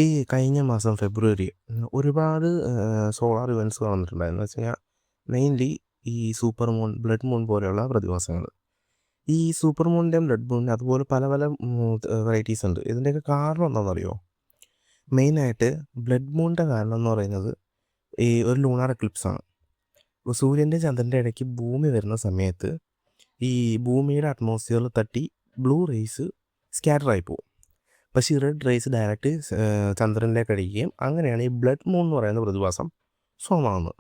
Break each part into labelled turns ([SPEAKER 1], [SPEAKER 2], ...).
[SPEAKER 1] ഈ കഴിഞ്ഞ മാസം ഫെബ്രുവരി ഒരുപാട് സോളാർ ഇവൻറ്റ്സ് വന്നിട്ടുണ്ടായിരുന്നു. എന്ന് വെച്ച് കഴിഞ്ഞാൽ മെയിൻലി ഈ സൂപ്പർ മൂൺ, ബ്ലഡ് മൂൺ പോലെയുള്ള പ്രതിഭാസങ്ങൾ. ഈ സൂപ്പർ മൂണിൻ്റെയും ബ്ലഡ് മൂണിൻ്റെ അതുപോലെ പല പല വെറൈറ്റീസ് ഉണ്ട്. ഇതിൻ്റെയൊക്കെ കാരണം എന്താണെന്നറിയോ? മെയിനായിട്ട് ബ്ലഡ് മൂണിൻ്റെ കാരണം എന്ന് പറയുന്നത് ഈ ഒരു ലൂണാർ എക്ലിപ്സാണ്. ഇപ്പോൾ സൂര്യൻ്റെ ചന്ദ്രൻ്റെ ഇടയ്ക്ക് ഭൂമി വരുന്ന സമയത്ത് ഈ ഭൂമിയുടെ അറ്റ്മോസ്ഫിയറിൽ തട്ടി ബ്ലൂ റേസ് സ്കാറ്റർ ആയി പോകും. പക്ഷേ ഈ റെഡ് റേസ് ഡയറക്റ്റ് ചന്ദ്രനിലേക്ക് അടിക്കുകയും അങ്ങനെയാണ് ഈ ബ്ലഡ് മൂൺ എന്ന് പറയുന്ന പ്രതിഭാസം ഫോമാകുന്നത്.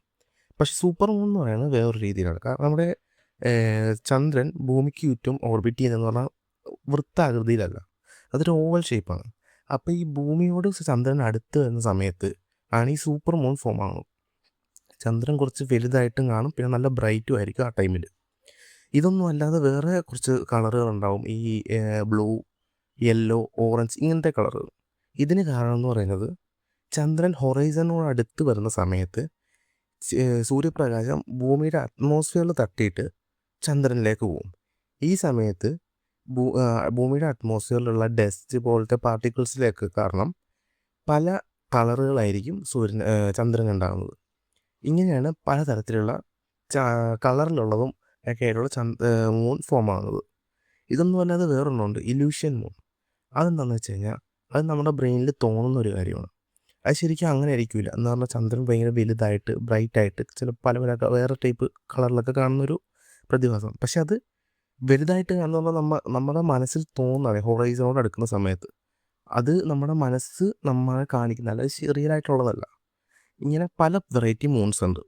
[SPEAKER 1] പക്ഷേ സൂപ്പർ മൂൺ എന്ന് പറയുന്നത് വേറൊരു രീതിയിലാണ്. കാരണം നമ്മുടെ ചന്ദ്രൻ ഭൂമിക്ക് ചുറ്റും ഓർബിറ്റ് ചെയ്യുന്നതെന്ന് പറഞ്ഞാൽ വൃത്താകൃതിയിലല്ല, അതൊരു ഓവൽ ഷേപ്പാണ്. അപ്പോൾ ഈ ഭൂമിയോട് ചന്ദ്രൻ അടുത്ത് വരുന്ന സമയത്ത് ആണ് ഈ സൂപ്പർ മൂൺ ഫോം ആകുന്നത്. ചന്ദ്രൻ കുറച്ച് വലുതായിട്ടും കാണും, പിന്നെ നല്ല ബ്രൈറ്റും ആയിരിക്കും ആ ടൈമിൽ. ഇതൊന്നും അല്ലാതെ വേറെ കുറച്ച് കളറുകൾ ഉണ്ടാവും, ഈ ബ്ലൂ, യെല്ലോ, ഓറഞ്ച് ഇങ്ങനത്തെ കളറുകൾ. ഇതിന് കാരണം എന്ന് പറയുന്നത് ചന്ദ്രൻ ഹൊറൈസണോട് അടുത്ത് വരുന്ന സമയത്ത് സൂര്യപ്രകാശം ഭൂമിയുടെ അറ്റ്മോസ്ഫിയറിൽ തട്ടിയിട്ട് ചന്ദ്രനിലേക്ക് പോകും. ഈ സമയത്ത് ഭൂമിയുടെ അറ്റ്മോസ്ഫിയറിലുള്ള ഡസ്റ്റ് പോലത്തെ പാർട്ടിക്കിൾസിലേക്ക് കാരണം പല കളറുകളായിരിക്കും ചന്ദ്രൻ ഉണ്ടാകുന്നത്. ഇങ്ങനെയാണ് പലതരത്തിലുള്ള കളറിലുള്ളതും ഒക്കെ ആയിട്ടുള്ള മൂൺ ഫോം ആകുന്നത്. ഇതൊന്നും അല്ലാതെ വേറൊന്നുണ്ട്, ഇല്യൂഷൻ മൂൺ. അതെന്താണെന്ന് വെച്ച് കഴിഞ്ഞാൽ അത് നമ്മുടെ ബ്രെയിനിൽ തോന്നുന്ന ഒരു കാര്യമാണ്. അത് ശരിക്കും അങ്ങനെ ആയിരിക്കില്ല. എന്ന് പറഞ്ഞാൽ ചന്ദ്രൻ ഭയങ്കര വലുതായിട്ട് ബ്രൈറ്റായിട്ട് ചില പല പല വേറെ ടൈപ്പ് കളറിലൊക്കെ കാണുന്നൊരു പ്രതിഭാസം. പക്ഷെ അത് വലുതായിട്ട് കാണുന്ന നമ്മുടെ മനസ്സിൽ തോന്നുന്നതാണ് ഹൊറൈസണോട് അടുക്കുന്ന സമയത്ത്. അത് നമ്മുടെ മനസ്സ് നമ്മളെ കാണിക്കുന്ന, അല്ലാതെ റിയൽ ആയിട്ടുള്ളതല്ല. ഇങ്ങനെ പല വെറൈറ്റി മൂൺസ് ഉണ്ട്.